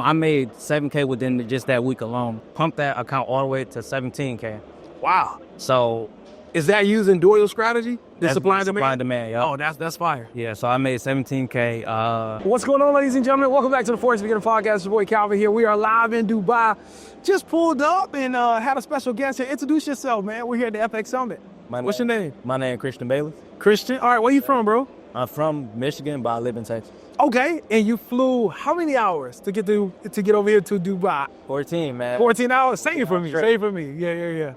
I made 7K within just that week alone. Pumped that account all the way to 17K. Wow. So is that using Doyle strategy? The supply and demand? Supply and demand, yeah. Oh, that's fire. Yeah, so I made 17K. What's going on, ladies and gentlemen? Welcome back to the FOREX Beginner Podcast. It's your boy Calvin here. We are live in Dubai. Just pulled up and had a special guest here. Introduce yourself, man. We're here at the FX Summit. What's your name? My name is Christian Bailey. Christian. All right, where you from, bro? I'm from Michigan, but I live in Texas. Okay, and you flew how many hours to get over here to Dubai? 14, man. 14 hours? Same for me. Same for me. Yeah.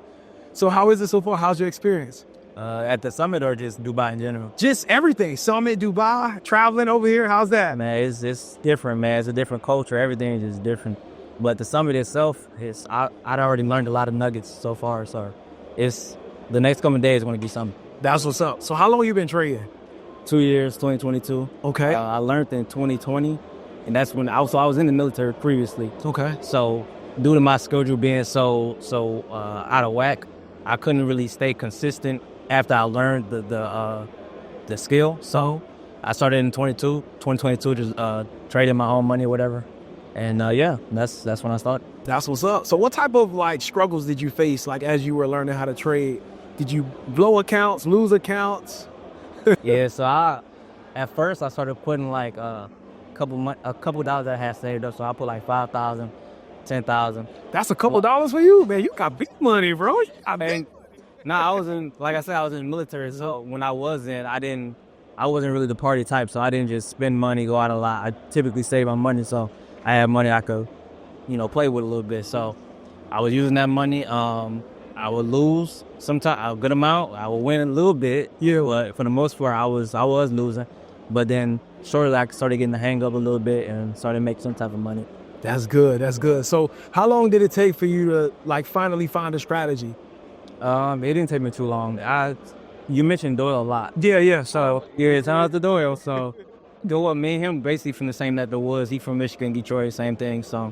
So how is it so far? How's your experience? At the summit or just Dubai in general? Just everything. Summit, Dubai, traveling over here. How's that? Man, it's different, man. It's a different culture. Everything is just different. But the summit itself, I'd already learned a lot of nuggets so far. So it's the next coming days is going to be something. That's what's up. So how long you been trading? 2 years, 2022. Okay. I learned in 2020, and that's when I was in the military previously. Okay. So due to my schedule being so out of whack, I couldn't really stay consistent after I learned the skill. So I started in 2022, just trading my own money or whatever. And that's when I started. That's what's up. So what type of struggles did you face as you were learning how to trade? Did you blow accounts, lose accounts? Yeah, so at first I started putting a couple dollars I had saved up. So I put $5,000, $10,000. That's a couple dollars for you, man. You got big money, bro. I was in the military. So when I was in, I wasn't really the party type. So I didn't just spend money, go out a lot. I typically save my money, so I had money I could, play with a little bit. So I was using that money. I would lose sometimes a good amount. I would win a little bit. Yeah. But for the most part, I was losing. But then shortly I started getting the hang of a little bit and started making some type of money. That's good. That's good. So how long did it take for you to finally find a strategy? It didn't take me too long. You mentioned Doyle a lot. Yeah. So shout out to Doyle. So Doyle, me and him basically from the same neck of the woods. He from Michigan, Detroit, same thing. So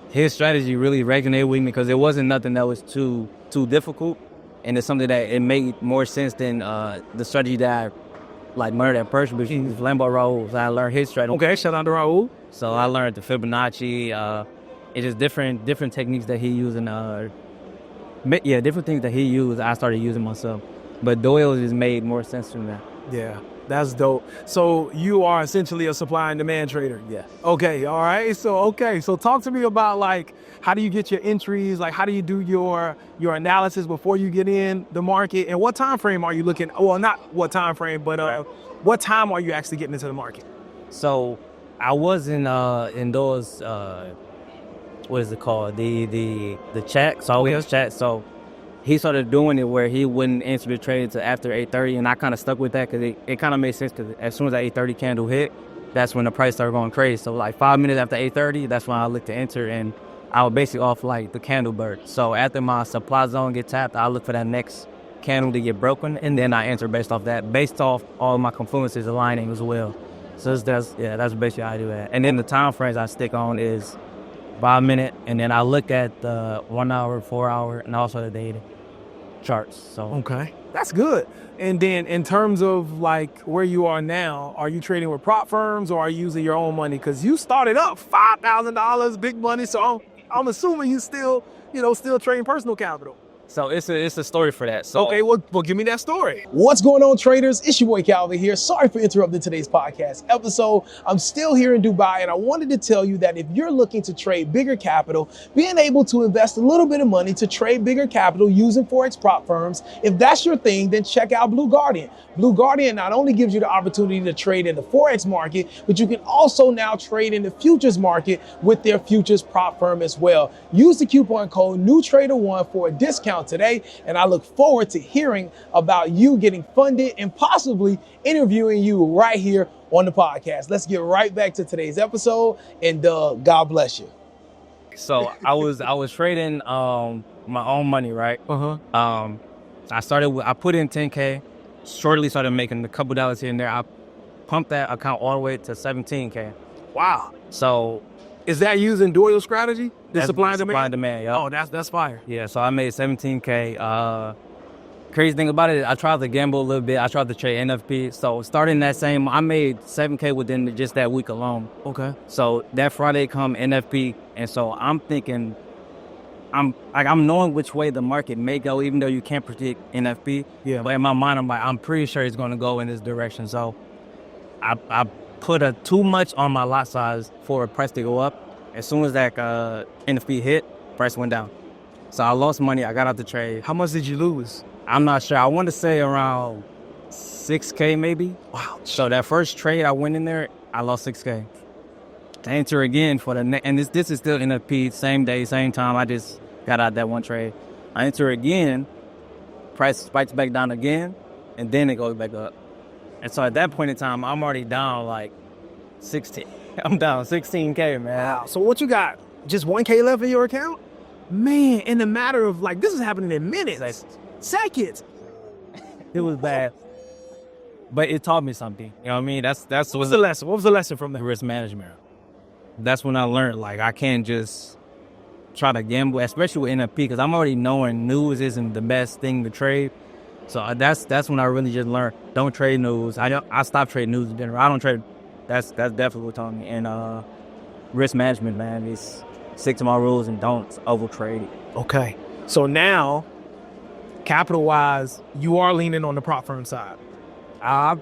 his strategy really resonated with me because it wasn't nothing that was too difficult, and it's something that it made more sense than the strategy that I learned at Persia, which is Lambo Raoul. So I learned his strategy. Okay, shout out to Raoul. So I learned the Fibonacci. It's just different techniques that he used, and different things that he used. I started using myself, but Doyle just made more sense to me. Yeah. That's dope. So you are essentially a supply and demand trader? Yes. Okay, all right. So talk to me about how do you get your entries? How do you do your analysis before you get in the market? And what time frame are you looking? Well, not what time frame, but what time are you actually getting into the market? So I was in those what is it called? The chat. So we have chat. So he started doing it where he wouldn't answer the trade until after 8:30, and I kind of stuck with that because it kind of made sense because as soon as that 8:30 candle hit, that's when the price started going crazy. So 5 minutes after 8:30, that's when I looked to enter, and I was basically off the candle bird. So after my supply zone get tapped, I look for that next candle to get broken, and then I enter based off that, based off all my confluences aligning as well. So that's basically how I do that. And then the time frames I stick on is 5 minute, and then I look at the 1 hour, 4 hour, and also the daily charts. So okay, that's good. And then in terms of where you are now, are you trading with prop firms or are you using your own money? Because you started up $5,000, big money. So I'm assuming you still trading personal capital. So it's a story for that. So okay, well, give me that story. What's going on, traders? It's your boy Calvin here. Sorry for interrupting today's podcast episode. I'm still here in Dubai, and I wanted to tell you that if you're looking to trade bigger capital, being able to invest a little bit of money to trade bigger capital using Forex prop firms, if that's your thing, then check out Blue Guardian. Blue Guardian not only gives you the opportunity to trade in the Forex market, but you can also now trade in the futures market with their futures prop firm as well. Use the coupon code NEWTRADER1 for a discount today, and I look forward to hearing about you getting funded and possibly interviewing you right here on the podcast. Let's get right back to today's episode, and God bless you. So I was trading my own money, right? I put in 10K, shortly started making a couple dollars here and there. I pumped that account all the way to 17K. Wow. So is that using Doyle strategy? The supply and demand? Supply and demand, yeah. Oh, that's fire. Yeah, so I made 17K. crazy thing about it, I tried to gamble a little bit. I tried to trade NFP. So starting that same, I made $7K within just that week alone. Okay. So that Friday come NFP, and so I'm thinking, I'm knowing which way the market may go, even though you can't predict NFP. Yeah. But in my mind, I'm pretty sure it's going to go in this direction. So I put too much on my lot size for a price to go up. As soon as that NFP hit, price went down. So I lost money. I got out the trade. How much did you lose? I'm not sure. I want to say around 6K maybe. Wow. So that first trade I went in there, I lost 6K. To enter again for the next, and this is still NFP, same day, same time. I just got out that one trade. I enter again, price spikes back down again, and then it goes back up. And so at that point in time, I'm already down like 16. I'm down 16K, man. Wow. So what you got? Just 1K left in your account? Man, in a matter of like, this is happening in minutes, seconds. It was bad. But it taught me something. You know what I mean? That's What's the lesson? What was the lesson from that? risk management. That's when I learned, like, I can't just try to gamble, especially with NFP, because I'm already knowing news isn't the best thing to trade. So that's when I really just learned, don't trade news. I stopped trading news in general. I don't trade. That's definitely what taught me. And risk management, man, is stick to my rules and don't overtrade it. Okay. So now, capital-wise, you are leaning on the prop firm side. I've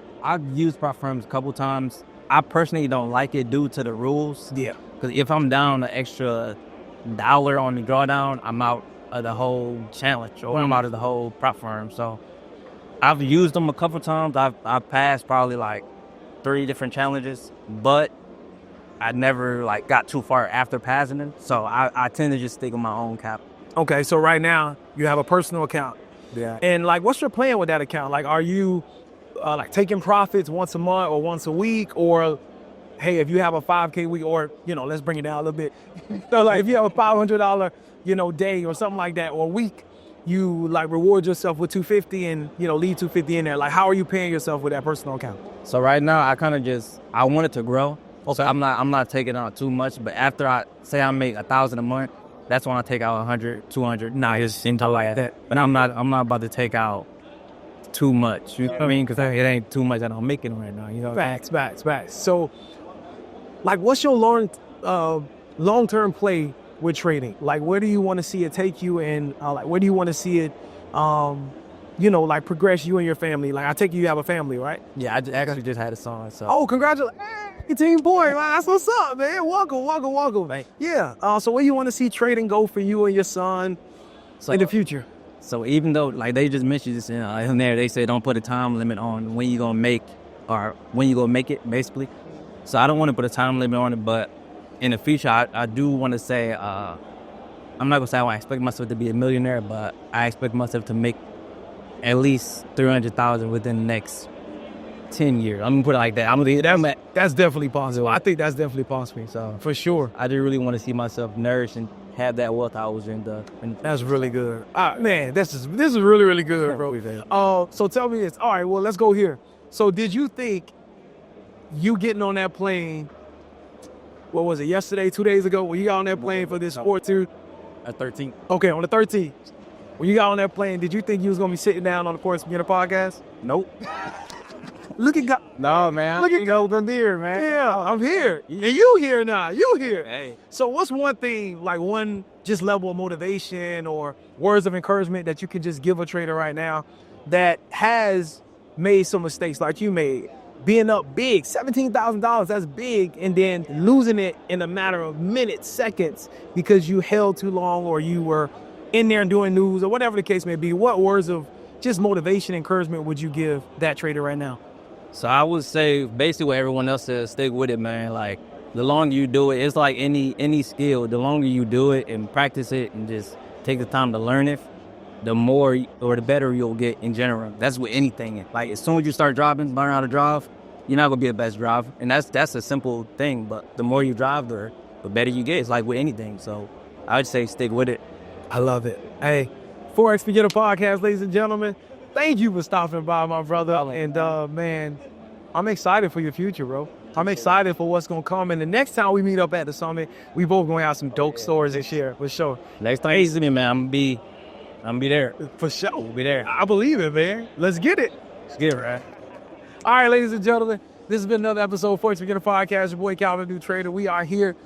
used prop firms a couple times. I personally don't like it due to the rules. Yeah. Because if I'm down an extra $1 on the drawdown, I'm out of the whole challenge, or I'm out of the whole prop firm. So I've used them a couple times. I've passed probably like 3 different challenges, but I never like got too far after passing them. So I tend to just stick with my own cap. Okay, so right now you have a personal account. Yeah. And like, what's your plan with that account? Like, are you like taking profits once a month or once a week, or hey, if you have a 5K week, or let's bring it down a little bit. So like, if you have a $500 day or something like that, or week, you like reward yourself with $250 and leave $250 in there. Like, how are you paying yourself with that personal account? So right now I kind of I want it to grow. Okay. So I'm not taking out too much, but after I make $1,000 a month, that's when I take out 100, 200. Nah, it's into like that. But I'm not about to take out too much. You know what I mean? Because it ain't too much that I'm making right now. You know. Facts. So, like, what's your long-term play with trading? Like, where do you want to see it take you, and like, where do you want to see it, like, progress you and your family? Like, I take you have a family, right? Yeah, I actually just had a son. So. Oh, congratulations. Hey, team boy, man, that's what's up, man. Welcome. Thanks. Yeah. So where you want to see trading go for you and your son in the future? So even though, like, they just mentioned this in there, they say don't put a time limit on when you're going to make it, basically. So I don't want to put a time limit on it, but in the future, I do want to say, I'm not going to say I expect myself to be a millionaire, but I expect myself to make at least $300,000 within the next 10 years. I'm going to put it like that. That's definitely possible. I think that's definitely possible. So for sure. I just really want to see myself nourished and have that wealth I was in the. That's really good. Man, this is really, really good, bro. So tell me this. All right, well, let's go here. So did you think you getting on that plane, what was it, yesterday, 2 days ago, when you got on that plane for this sport too? At 13. Okay, on the 13th. When you got on that plane, did you think you was going to be sitting down on the Course Beginner podcast? Nope. Look at God. No, man. Look at God. I'm here, man. Yeah, I'm here. And you here now. You here. Hey. So what's one thing, like one just level of motivation or words of encouragement that you can just give a trader right now that has made some mistakes like you made? Being up big, $17,000, that's big, and then losing it in a matter of minutes, seconds, because you held too long or you were in there and doing news or whatever the case may be. What words of just motivation, encouragement would you give that trader right now? So I would say basically what everyone else says, stick with it, man. Like, the longer you do it, it's like any skill. The longer you do it and practice it and just take the time to learn it, the more or the better you'll get in general. That's with anything. Like, as soon as you start driving, learn how to drive, you're not going to be the best driver. And that's a simple thing, but the more you drive, the better you get. It's like with anything. So I would say stick with it. I love it. Hey, FOREX Beginner Podcast, ladies and gentlemen. Thank you for stopping by, my brother. And, man, I'm excited for your future, bro. I'm excited for what's going to come. And the next time we meet up at the summit, we both going to have some dope stories and share, for sure. Next time you see me, man, I'm going to be I'm be there. For sure. We'll be there. I believe it, man. Let's get it. Let's get it, right? All right, ladies and gentlemen, this has been another episode of FOREX Beginner Podcast. Your boy Calvin, new trader. We are here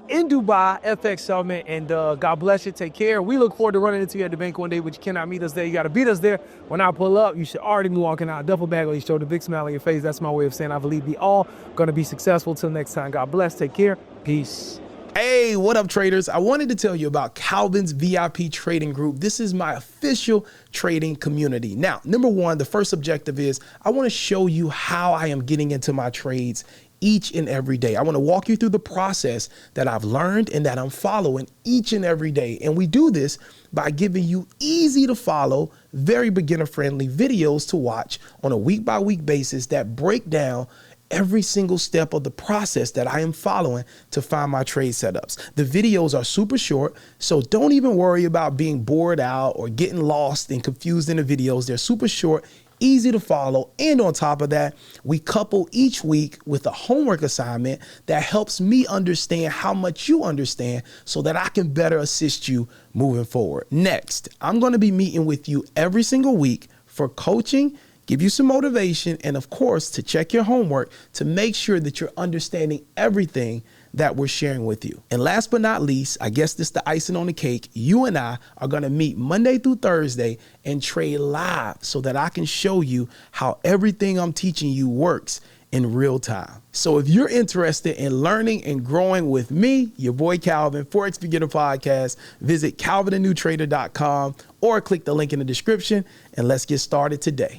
in Dubai, FX Summit, and God bless you. Take care. We look forward to running into you at the bank one day, but you cannot meet us there. You got to beat us there. When I pull up, you should already be walking out, duffel bag on your shoulder, big smile on your face. That's my way of saying I believe we all going to be successful. Till next time, God bless. Take care. Peace. Hey, what up, traders? I wanted to tell you about Calvin's VIP trading group. This is my official trading community. Now, number one, the first objective is I want to show you how I am getting into my trades each and every day. I want to walk you through the process that I've learned and that I'm following each and every day. And we do this by giving you easy to follow, very beginner friendly videos to watch on a week by week basis that break down every single step of the process that I am following to find my trade setups. The videos are super short, so don't even worry about being bored out or getting lost and confused in the videos. They're super short, easy to follow, and on top of that, we couple each week with a homework assignment that helps me understand how much you understand so that I can better assist you moving forward. Next, I'm going to be meeting with you every single week for coaching, give you some motivation, and of course, to check your homework to make sure that you're understanding everything that we're sharing with you. And last but not least, I guess this is the icing on the cake, you and I are gonna meet Monday through Thursday and trade live so that I can show you how everything I'm teaching you works in real time. So if you're interested in learning and growing with me, your boy Calvin, FOREX Beginner Podcast, visit calvinthenewtrader.com or click the link in the description and let's get started today.